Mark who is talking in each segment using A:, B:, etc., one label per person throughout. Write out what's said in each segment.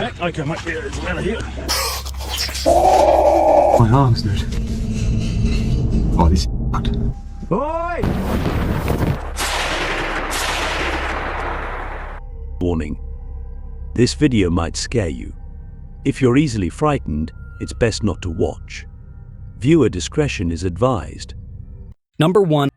A: back? Okay, mate, yeah, it's out of here.
B: My arms, dude. Oh, this is fucked.
A: Oi!
C: Warning. This video might scare you. If you're easily frightened, it's best not to watch. Viewer discretion is advised.
D: Number 1.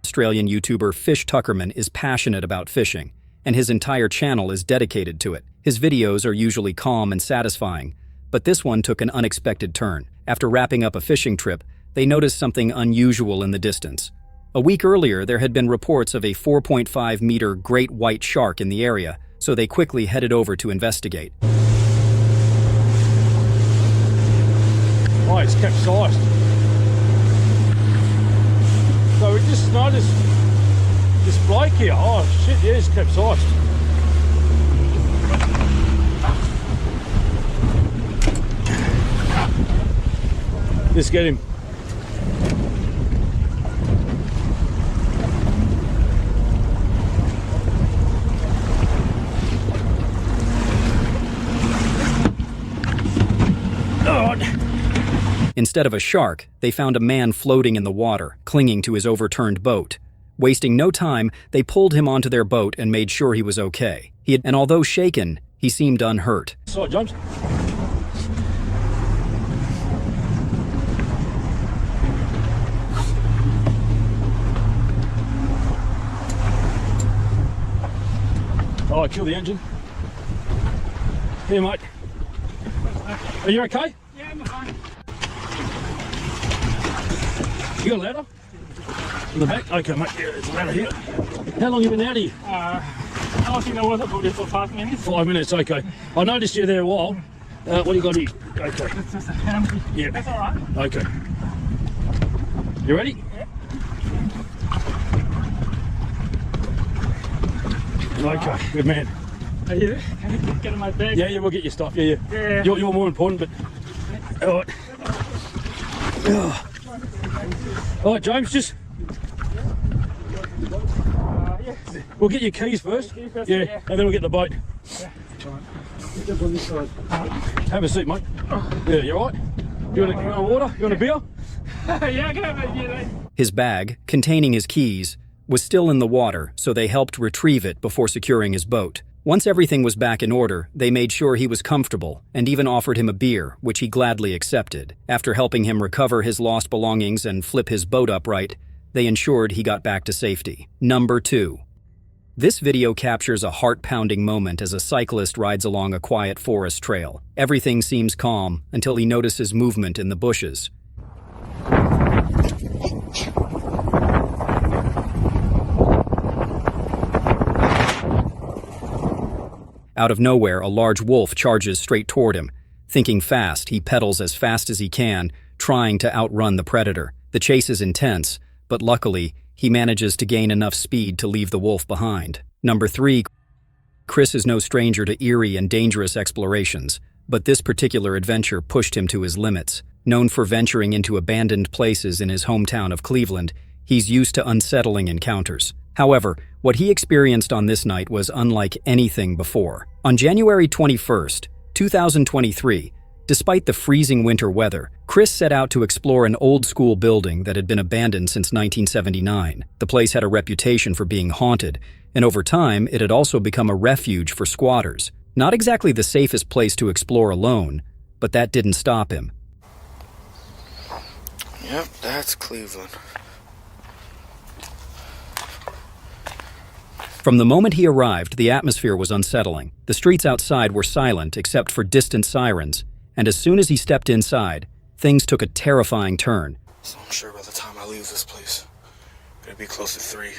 D: Australian YouTuber Fish Tuckerman is passionate about fishing, and his entire channel is dedicated to it. His videos are usually calm and satisfying, but this one took an unexpected turn. After wrapping up a fishing trip, they noticed something unusual in the distance. A week earlier, there had been reports of a 4.5-meter great white shark in the area, so they quickly headed over to investigate.
A: Oh, it's capsized. So we just noticed this bloke here. Oh shit, yeah, it's capsized. Let's get him.
D: Instead of a shark, they found a man floating in the water, clinging to his overturned boat. Wasting no time, they pulled him onto their boat and made sure he was okay. And although shaken, he seemed unhurt.
A: Sorry, James. Oh, I killed the engine. Here, mate. Are you okay?
E: Yeah, I'm fine.
A: You got a ladder? In the back? Okay, mate. Yeah, it's a ladder here. How long have you been out of here?
E: I was in the water for 5 minutes.
A: 5 minutes, okay. I noticed you there a while. What do you got here? Okay.
E: It's just empty.
A: Yeah.
E: That's all right.
A: Okay. You ready?
E: Yeah.
A: Okay, good man.
E: Are you? Can I get in my bag?
A: Yeah, we'll get your stuff. Yeah.
E: Yeah.
A: You're more important, but... All right. All right, James, just...
E: Yeah.
A: We'll get your keys first. Yeah, and then we'll get the boat.
E: Yeah.
A: Have a seat, mate. Yeah, you all right? You want water? You want a beer?
E: Yeah, I can have a beer.
D: His bag, containing his keys, was still in the water, so they helped retrieve it before securing his boat. Once everything was back in order, they made sure he was comfortable and even offered him a beer, which he gladly accepted. After helping him recover his lost belongings and flip his boat upright, they ensured he got back to safety. Number 2. This video captures a heart-pounding moment as a cyclist rides along a quiet forest trail. Everything seems calm until he notices movement in the bushes. Out of nowhere, a large wolf charges straight toward him. Thinking fast, he pedals as fast as he can, trying to outrun the predator. The chase is intense, but luckily, he manages to gain enough speed to leave the wolf behind. Number 3. Chris is no stranger to eerie and dangerous explorations, but this particular adventure pushed him to his limits. Known for venturing into abandoned places in his hometown of Cleveland, he's used to unsettling encounters. However, what he experienced on this night was unlike anything before. On January 21st, 2023, despite the freezing winter weather, Chris set out to explore an old-school building that had been abandoned since 1979. The place had a reputation for being haunted, and over time, it had also become a refuge for squatters. Not exactly the safest place to explore alone, but that didn't stop him.
F: Yep, that's Cleveland.
D: From the moment he arrived, the atmosphere was unsettling. The streets outside were silent except for distant sirens, and as soon as he stepped inside, things took a terrifying turn.
F: So I'm sure by the time I leave this place, it'll be close to 3.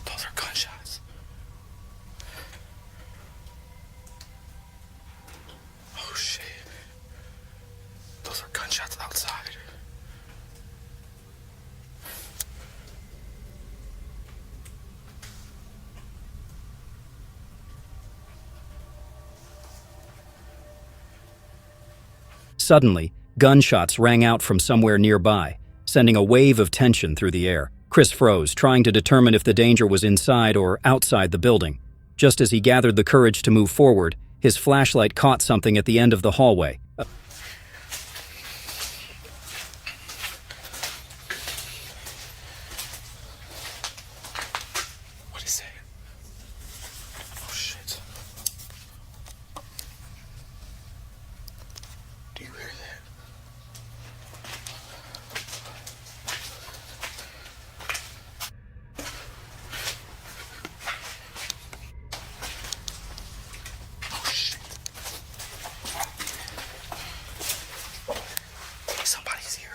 F: Those are gunshots.
D: Suddenly, gunshots rang out from somewhere nearby, sending a wave of tension through the air. Chris froze, trying to determine if the danger was inside or outside the building. Just as he gathered the courage to move forward, his flashlight caught something at the end of the hallway.
F: What is that? Oh shit. Do you hear that? Oh shit. Somebody's here.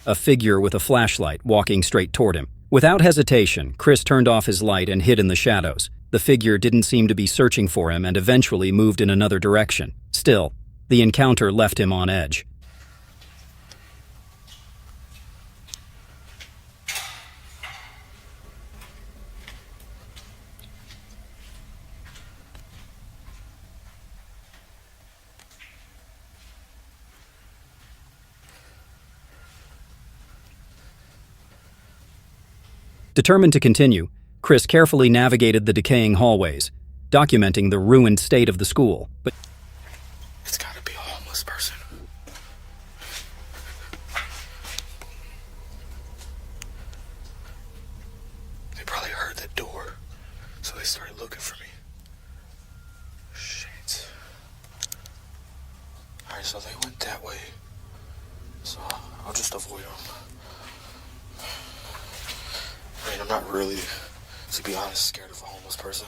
D: A figure with a flashlight walking straight toward him. Without hesitation, Chris turned off his light and hid in the shadows. The figure didn't seem to be searching for him and eventually moved in another direction. Still, the encounter left him on edge. Determined to continue, Chris carefully navigated the decaying hallways, documenting the ruined state of the school. But
F: It's gotta be a homeless person. They probably heard the door, so they started looking for me. Shit. Alright, so they went that way. So I'll just avoid them. I mean, I'm not really, to be honest, scared of a homeless person.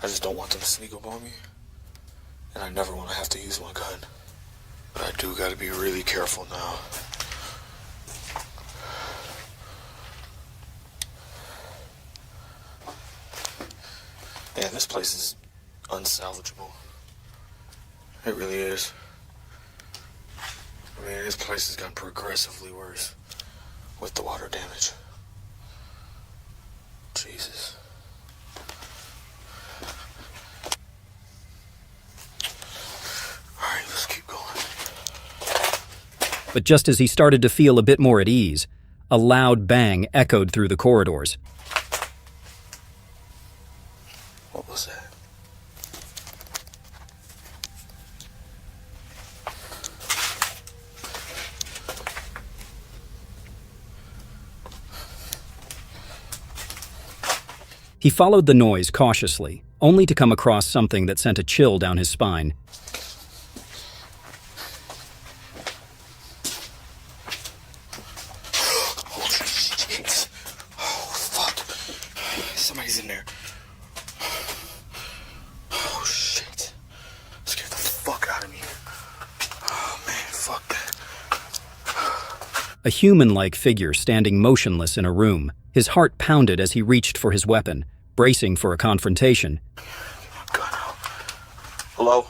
F: I just don't want them to sneak up on me. And I never want to have to use my gun. But I do gotta be really careful now. Man, this place is unsalvageable. It really is. I mean, this place has gotten progressively worse with the water damage. Jesus. Alright, let's keep going.
D: But just as he started to feel a bit more at ease, a loud bang echoed through the corridors.
F: What was that?
D: He followed the noise cautiously, only to come across something that sent a chill down his spine.
F: Oh, shit. Oh, fuck. Somebody's in there. Oh, shit. Scared the fuck out of me. Oh, man, fuck that.
D: A human-like figure standing motionless in a room. His heart pounded as he reached for his weapon, bracing for a confrontation.
F: Gun out. Hello?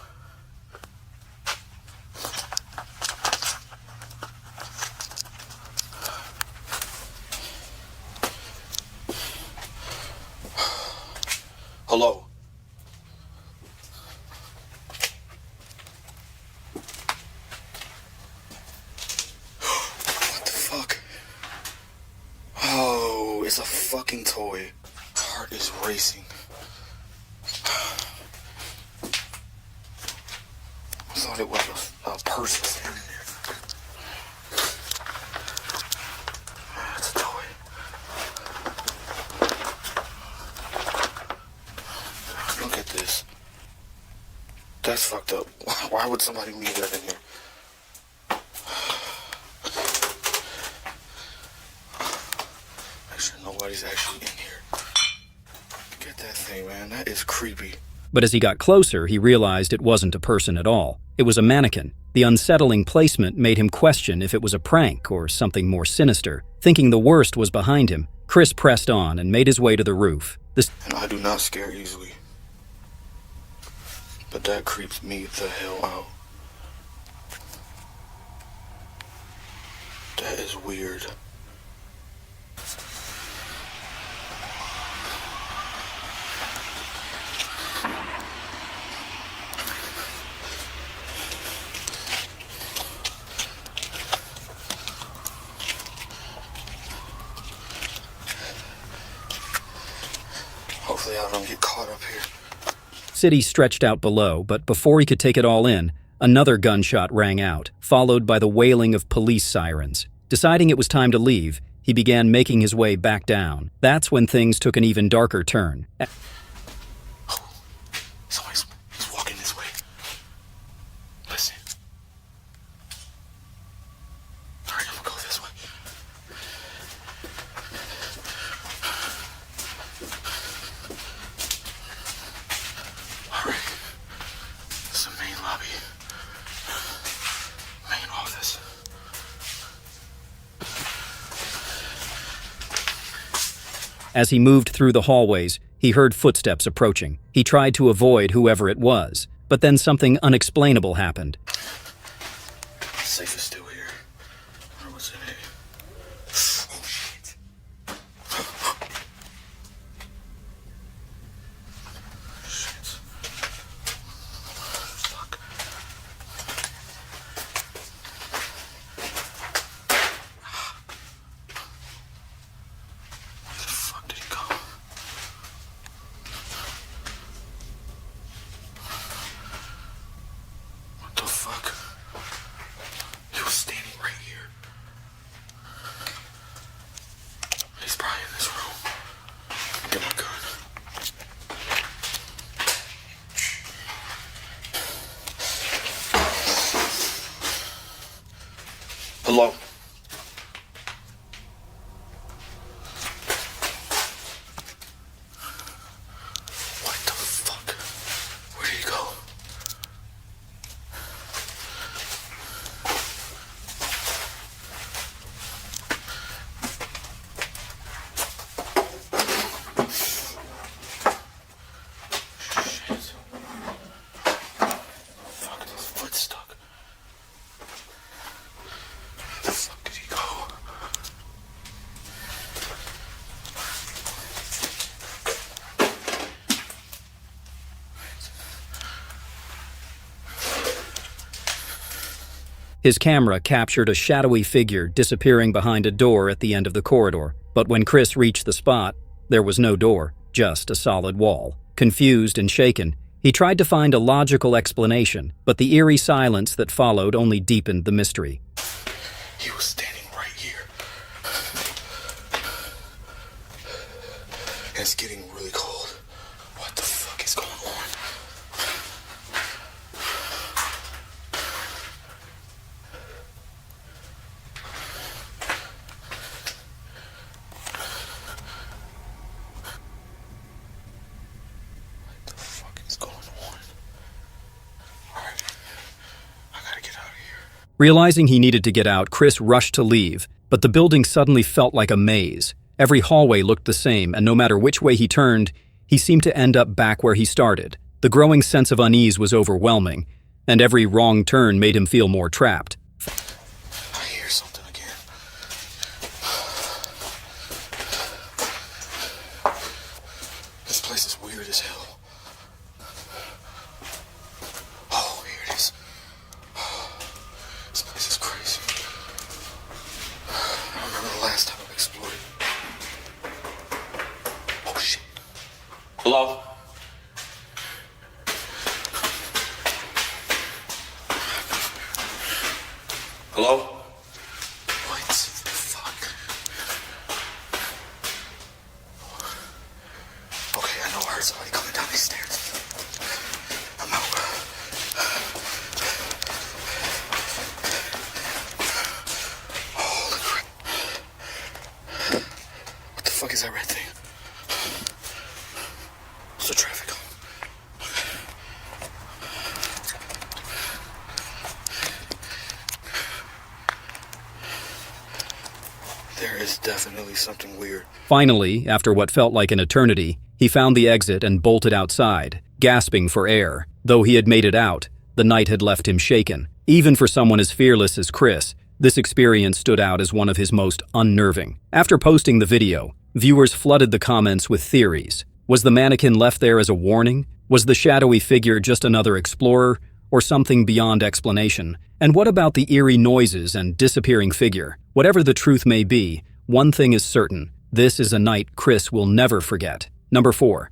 F: Hello? What the fuck? Oh, it's a fucking toy. Heart is racing. I thought it was a purse was in there. It's a toy. Look at this. That's fucked up. Why would somebody leave that in here? Make sure nobody's actually in here. Get that thing, man. That is creepy.
D: But as he got closer, he realized it wasn't a person at all. It was a mannequin. The unsettling placement made him question if it was a prank or something more sinister. Thinking the worst was behind him, Chris pressed on and made his way to the roof.
F: And I do not scare easily. But that creeps me the hell out. That is weird. Hopefully I don't get caught up here.
D: City stretched out below, but before he could take it all in, another gunshot rang out, followed by the wailing of police sirens. Deciding it was time to leave, he began making his way back down. That's when things took an even darker turn.
F: Somebody's walking this way. Listen. Alright, I'm gonna go this way. Alright. This is the main lobby. Main office.
D: As he moved through the hallways, he heard footsteps approaching. He tried to avoid whoever it was, but then something unexplainable happened.
F: Safe is still here. I don't know what's in it. Oh shit. Shit. Fuck. Where the fuck did he go? What the fuck? He was standing right here. He's probably in this room. Get my gun. Hello? What the fuck? Where did he go? Shit. Fuck, his foot's stuck. Where the fuck did he go?
D: His camera captured a shadowy figure disappearing behind a door at the end of the corridor. But when Chris reached the spot, there was no door, just a solid wall. Confused and shaken, he tried to find a logical explanation, but the eerie silence that followed only deepened the mystery.
F: He was standing right here. It's getting really cold. What the fuck is going on? What the fuck is going on? Alright. I gotta get out of here.
D: Realizing he needed to get out, Chris rushed to leave, but the building suddenly felt like a maze. Every hallway looked the same, and no matter which way he turned, he seemed to end up back where he started. The growing sense of unease was overwhelming, and every wrong turn made him feel more trapped.
F: I hear something again. This place is weird as hell. Oh, here it is. This place is crazy. I remember the last time I explored it. Oh shit. Hello? Hello? What the fuck? Okay, I know I heard somebody coming down these stairs. I'm out. Holy crap. What the fuck is that red thing? What's the traffic on? There is definitely something weird.
D: Finally, after what felt like an eternity, he found the exit and bolted outside, gasping for air. Though he had made it out, the night had left him shaken. Even for someone as fearless as Chris, this experience stood out as one of his most unnerving. After posting the video, viewers flooded the comments with theories. Was the mannequin left there as a warning? Was the shadowy figure just another explorer? Or something beyond explanation? And what about the eerie noises and disappearing figure? Whatever the truth may be, one thing is certain. This is a night Chris will never forget. Number 4.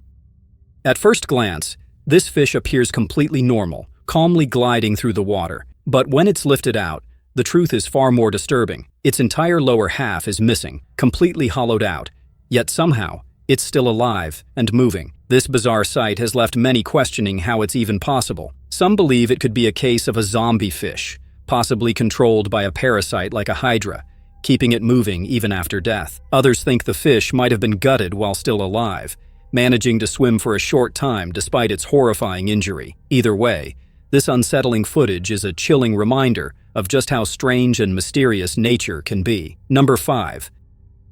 D: At first glance, this fish appears completely normal, calmly gliding through the water. But when it's lifted out, the truth is far more disturbing. Its entire lower half is missing, completely hollowed out. Yet somehow, it's still alive and moving. This bizarre sight has left many questioning how it's even possible. Some believe it could be a case of a zombie fish, possibly controlled by a parasite like a hydra, keeping it moving even after death. Others think the fish might have been gutted while still alive, managing to swim for a short time despite its horrifying injury. Either way, this unsettling footage is a chilling reminder of just how strange and mysterious nature can be. Number 5.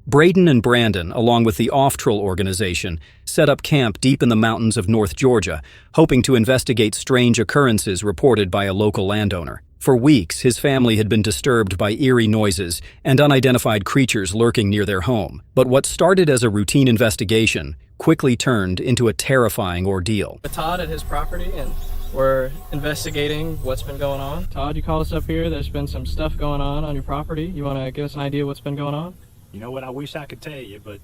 D: Braden and Brandon, along with the Off-Trail organization, set up camp deep in the mountains of North Georgia, hoping to investigate strange occurrences reported by a local landowner. For weeks, his family had been disturbed by eerie noises and unidentified creatures lurking near their home. But what started as a routine investigation quickly turned into a terrifying ordeal.
G: Todd at his property, and we're investigating what's been going on. Todd, you called us up here. There's been some stuff going on your property. You want to give us an idea what's been going on?
H: You know what, I wish I could tell you, but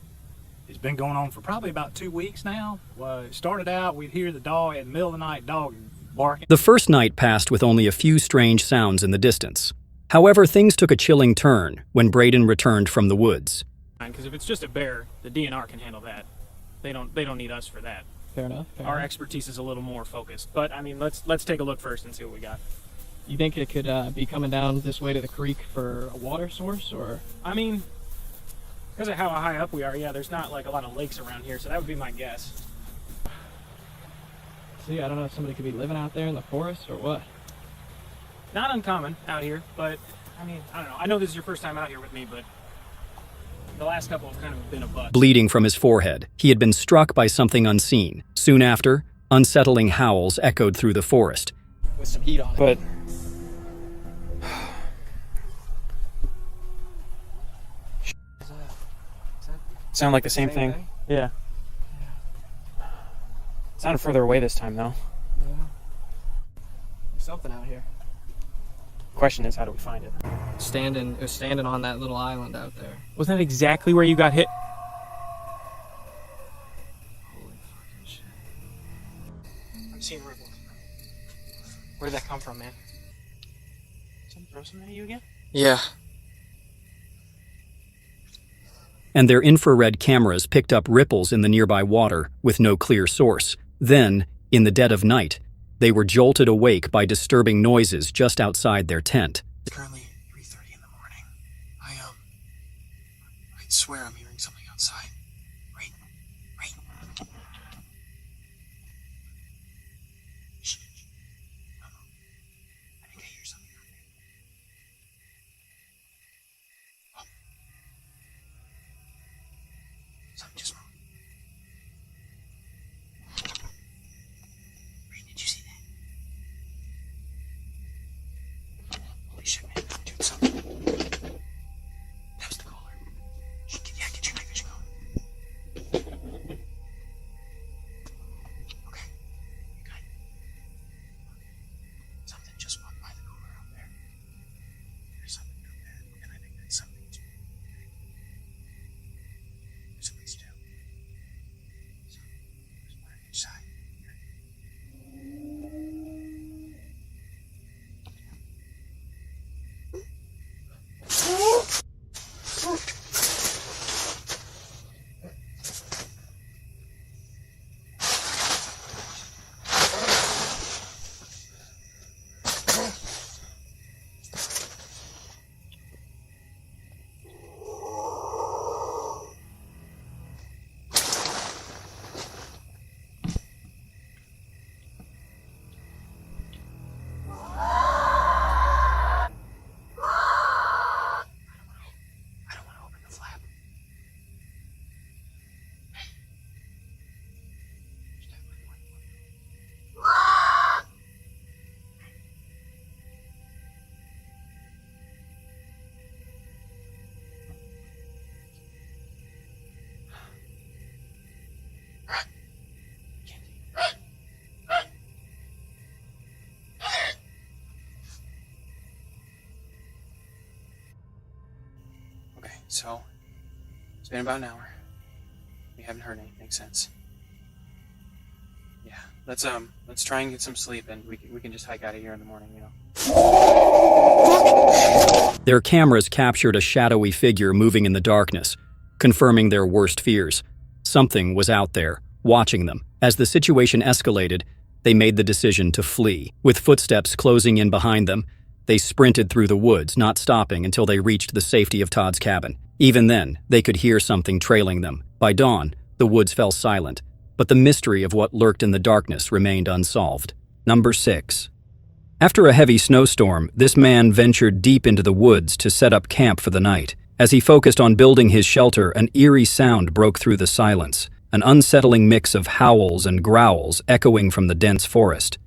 H: it's been going on for probably about 2 weeks now. Well, it started out, we'd hear the dog in the middle of the night, dog barking.
D: The first night passed with only a few strange sounds in the distance. However, things took a chilling turn when Braden returned from the woods.
E: Because if it's just a bear, the DNR can handle that. They don't need us for that.
G: Fair enough.
E: Our expertise is a little more focused. But I mean, let's take a look first and see what we got.
G: You think it could be coming down this way to the creek for a water source, or?
E: I mean, because of how high up we are, yeah, there's not like a lot of lakes around here, so that would be my guess.
G: See, I don't know if somebody could be living out there in the forest or what.
E: Not uncommon out here, but I mean, I don't know. I know this is your first time out here with me, but the last couple have kind of been a bust.
D: Bleeding from his forehead, he had been struck by something unseen. Soon after, unsettling howls echoed through the forest.
G: With some heat on it.
E: But sound like the same thing? Yeah. Sounded further away this time, though.
G: Yeah. There's something out here.
E: Question is, how do we find it?
G: It was standing on that little island out there.
E: Wasn't that exactly where you got hit?
G: Holy fucking shit.
E: I'm seeing ripples. Where did that come from, man? Something throw something at you again?
G: Yeah.
D: And their infrared cameras picked up ripples in the nearby water with no clear source. Then, in the dead of night, they were jolted awake by disturbing noises just outside their tent.
I: Currently 3:30 in the morning. I swear I'm hearing something outside. Right. Shh. No. I think I hear something out there. Oh. Something just moved. Ray, did you see that? Holy shit, man. Dude, something. That was the caller. Yeah, get your night vision going. Okay. You got it. Something just walked by the cooler up there. There's something up there, and I think that's something too. There's a place too. So, there's one on each side. I don't want to open the flap. There's definitely one. Run. Kenzie. Run. Okay, so it's been about an hour. We haven't heard anything since.
E: Yeah, let's try and get some sleep, and we can just hike out of here in the morning, you know.
D: Their cameras captured a shadowy figure moving in the darkness, confirming their worst fears. Something was out there, watching them. As the situation escalated, they made the decision to flee. With footsteps closing in behind them, they sprinted through the woods, not stopping until they reached the safety of Todd's cabin. Even then, they could hear something trailing them. By dawn, the woods fell silent, but the mystery of what lurked in the darkness remained unsolved. Number 6. After a heavy snowstorm, this man ventured deep into the woods to set up camp for the night. As he focused on building his shelter, an eerie sound broke through the silence, an unsettling mix of howls and growls echoing from the dense forest.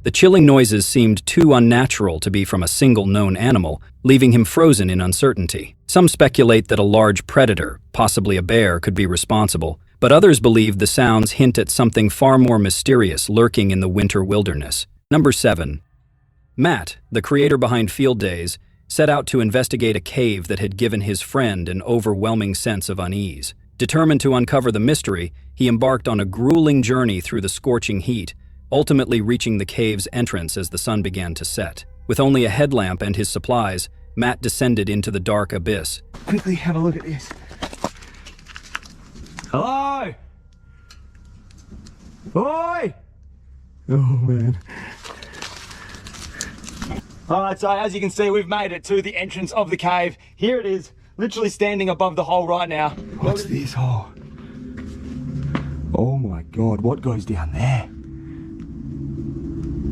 D: The chilling noises seemed too unnatural to be from a single known animal, leaving him frozen in uncertainty. Some speculate that a large predator, possibly a bear, could be responsible, but others believe the sounds hint at something far more mysterious lurking in the winter wilderness. Number 7. Matt, the creator behind Field Days, set out to investigate a cave that had given his friend an overwhelming sense of unease. Determined to uncover the mystery, he embarked on a grueling journey through the scorching heat, ultimately reaching the cave's entrance as the sun began to set. With only a headlamp and his supplies, Matt descended into the dark abyss.
B: Quickly have a look at this. Hello? Oi! Oh man. Alright, so as you can see, we've made it to the entrance of the cave. Here it is, literally standing above the hole right now. What's this hole? Oh my god, what goes down there?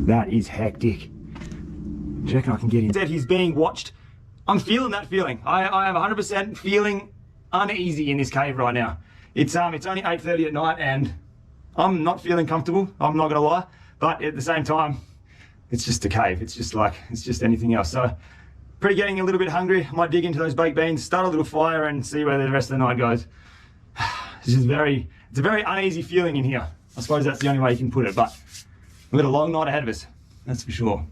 B: That is hectic. Do you reckon I can get in? Said he's being watched. I'm feeling that feeling. I am 100% feeling uneasy in this cave right now. It's only 8:30 at night and I'm not feeling comfortable, I'm not gonna lie. But at the same time, it's just a cave. It's just anything else. So, pretty getting a little bit hungry. I might dig into those baked beans, start a little fire and see where the rest of the night goes. It's a very uneasy feeling in here. I suppose that's the only way you can put it, but we've got a long night ahead of us, that's for sure.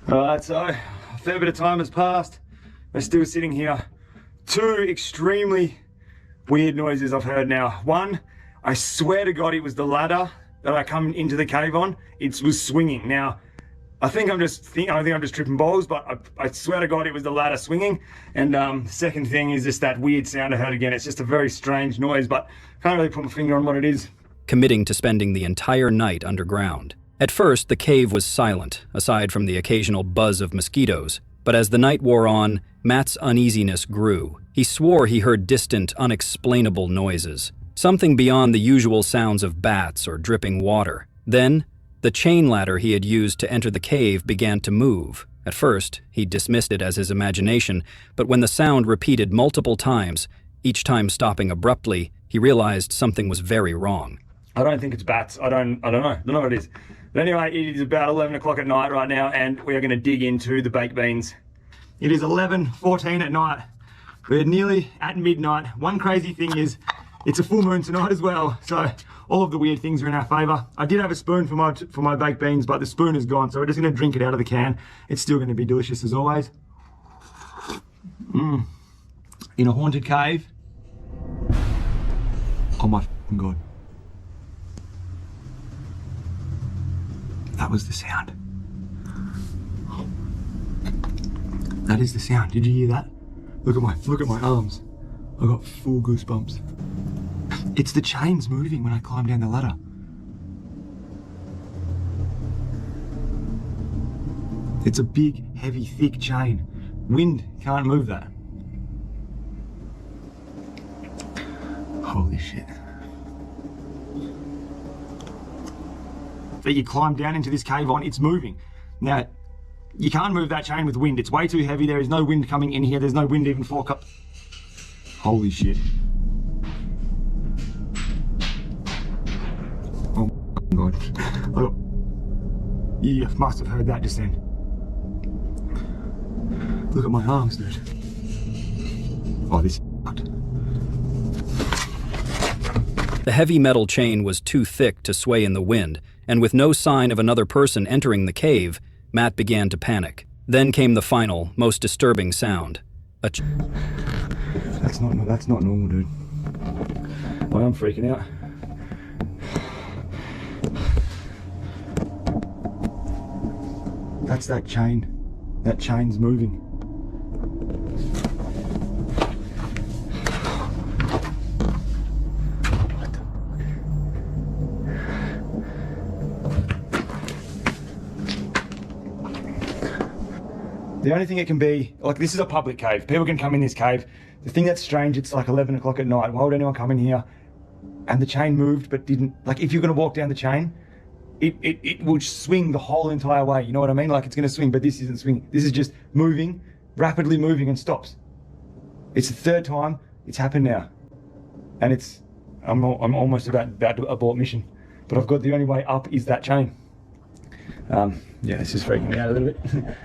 B: Alright, so a fair bit of time has passed. We're still sitting here. 2 extremely weird noises I've heard now. One, I swear to God it was the ladder that I come into the cave on. It was swinging. Now, I think I'm just tripping balls, but I swear to God it was the ladder swinging. And the second thing is just that weird sound I heard again. It's just a very strange noise, but can't really put my finger on what it is.
D: Committing to spending the entire night underground. At first, the cave was silent, aside from the occasional buzz of mosquitoes. But as the night wore on, Matt's uneasiness grew. He swore he heard distant, unexplainable noises. Something beyond the usual sounds of bats or dripping water. Then, the chain ladder he had used to enter the cave began to move. At first, he dismissed it as his imagination, but when the sound repeated multiple times, each time stopping abruptly, he realized something was very wrong.
B: I don't think it's bats. I don't know what it is. But anyway, it is about 11 o'clock at night right now, and we are going to dig into the baked beans. It is 11:14 at night. We're nearly at midnight. One crazy thing is, it's a full moon tonight as well, so all of the weird things are in our favour. I did have a spoon for my baked beans, but the spoon is gone, so we're just going to drink it out of the can. It's still going to be delicious as always. In a haunted cave. Oh my f***ing God. That was the sound. That is the sound. Did you hear that? Look at my arms. I got full goosebumps. It's the chains moving when I climb down the ladder. It's a big, heavy, thick chain. Wind can't move that. Holy shit. That you climb down into this cave on, it's moving. Now, you can't move that chain with wind. It's way too heavy. There is no wind coming in here. There's no wind even for cup. Holy shit. Oh my God. Oh, you must have heard that just then. Look at my arms, dude. Oh, this is fucked.
D: The heavy metal chain was too thick to sway in the wind, and with no sign of another person entering the cave, Matt began to panic. Then came the final, most disturbing sound.
B: That's not normal, dude. Well, I'm freaking out. That's that chain. That chain's moving. The only thing it can be, like, this is a public cave. People can come in this cave. The thing that's strange, it's like 11 o'clock at night. Why would anyone come in here? And the chain moved but didn't, like, if you're gonna walk down the chain, it will swing the whole entire way. You know what I mean? Like, it's gonna swing, but this isn't swinging. This is just moving, rapidly moving, and stops. It's the third time it's happened now. And it's, I'm almost about to abort mission. But I've got, the only way up is that chain. Yeah, this is freaking me out a little bit.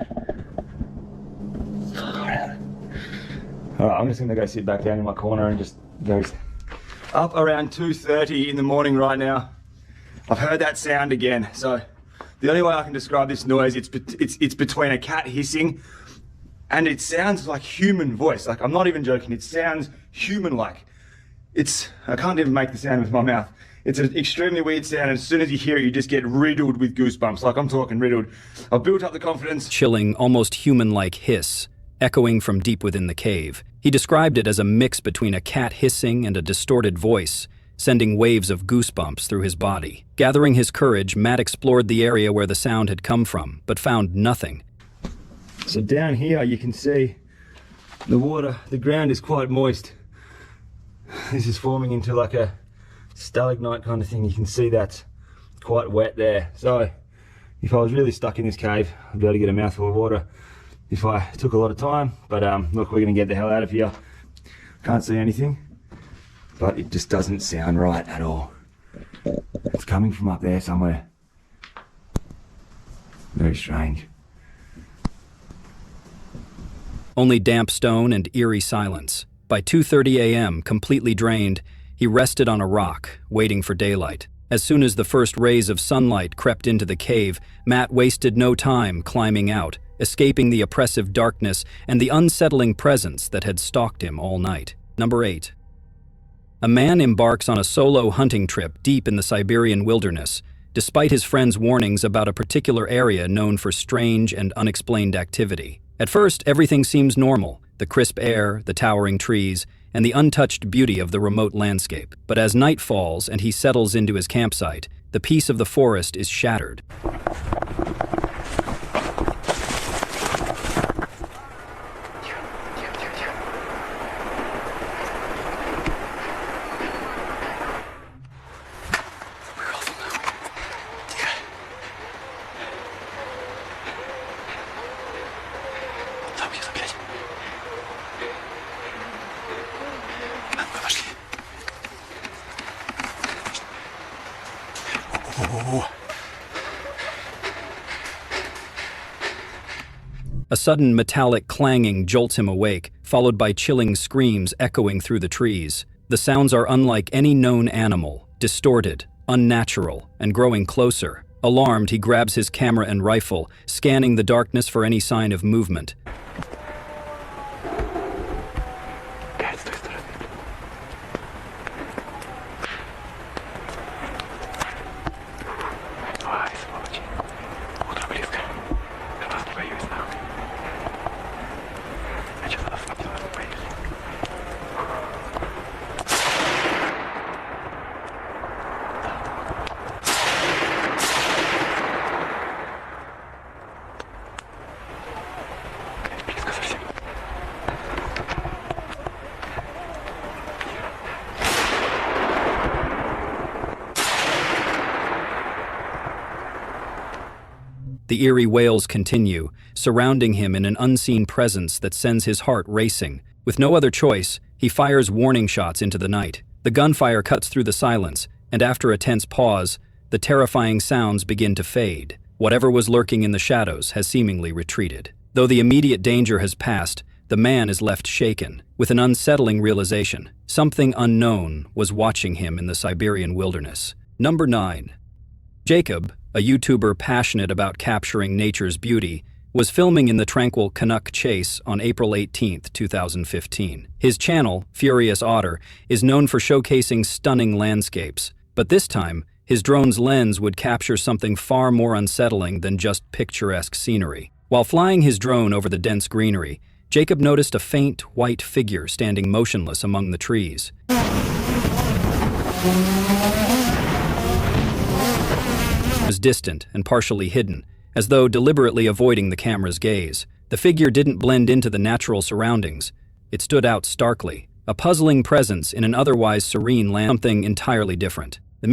B: Alright, I'm just gonna go sit back down in my corner and just go up around 2:30 in the morning right now. I've heard that sound again. So the only way I can describe this noise, it's between a cat hissing and it sounds like human voice. Like, I'm not even joking, it sounds human-like. I can't even make the sound with my mouth. It's an extremely weird sound, and as soon as you hear it, you just get riddled with goosebumps. Like, I'm talking riddled. I've built up the confidence.
D: Chilling, almost human-like hiss, echoing from deep within the cave. He described it as a mix between a cat hissing and a distorted voice, sending waves of goosebumps through his body. Gathering his courage, Matt explored the area where the sound had come from, but found nothing.
B: So down here, you can see the water, the ground is quite moist. This is forming into like a stalagmite kind of thing. You can see that's quite wet there. So if I was really stuck in this cave, I'd be able to get a mouthful of water if I took a lot of time. But look, we're gonna get the hell out of here. Can't see anything, but it just doesn't sound right at all. It's coming from up there somewhere. Very strange.
D: Only damp stone and eerie silence. By 2:30 a.m., completely drained, he rested on a rock, waiting for daylight. As soon as the first rays of sunlight crept into the cave, Matt wasted no time climbing out, escaping the oppressive darkness and the unsettling presence that had stalked him all night. Number 8. A man embarks on a solo hunting trip deep in the Siberian wilderness, despite his friends' warnings about a particular area known for strange and unexplained activity. At first, everything seems normal, the crisp air, the towering trees, and the untouched beauty of the remote landscape. But as night falls and he settles into his campsite, the peace of the forest is shattered. A sudden metallic clanging jolts him awake, followed by chilling screams echoing through the trees. The sounds are unlike any known animal, distorted, unnatural, and growing closer. Alarmed, he grabs his camera and rifle, scanning the darkness for any sign of movement. The eerie wails continue, surrounding him in an unseen presence that sends his heart racing. With no other choice, he fires warning shots into the night. The gunfire cuts through the silence, and after a tense pause, the terrifying sounds begin to fade. Whatever was lurking in the shadows has seemingly retreated. Though the immediate danger has passed, the man is left shaken, with an unsettling realization. Something unknown was watching him in the Siberian wilderness. Number 9. Jacob, a YouTuber passionate about capturing nature's beauty, was filming in the tranquil Canuck Chase on April 18, 2015. His channel, Furious Otter, is known for showcasing stunning landscapes, but this time, his drone's lens would capture something far more unsettling than just picturesque scenery. While flying his drone over the dense greenery, Jacob noticed a faint, white figure standing motionless among the trees. It was distant and partially hidden, as though deliberately avoiding the camera's gaze. The figure didn't blend into the natural surroundings. It stood out starkly, a puzzling presence in an otherwise serene land, something entirely different.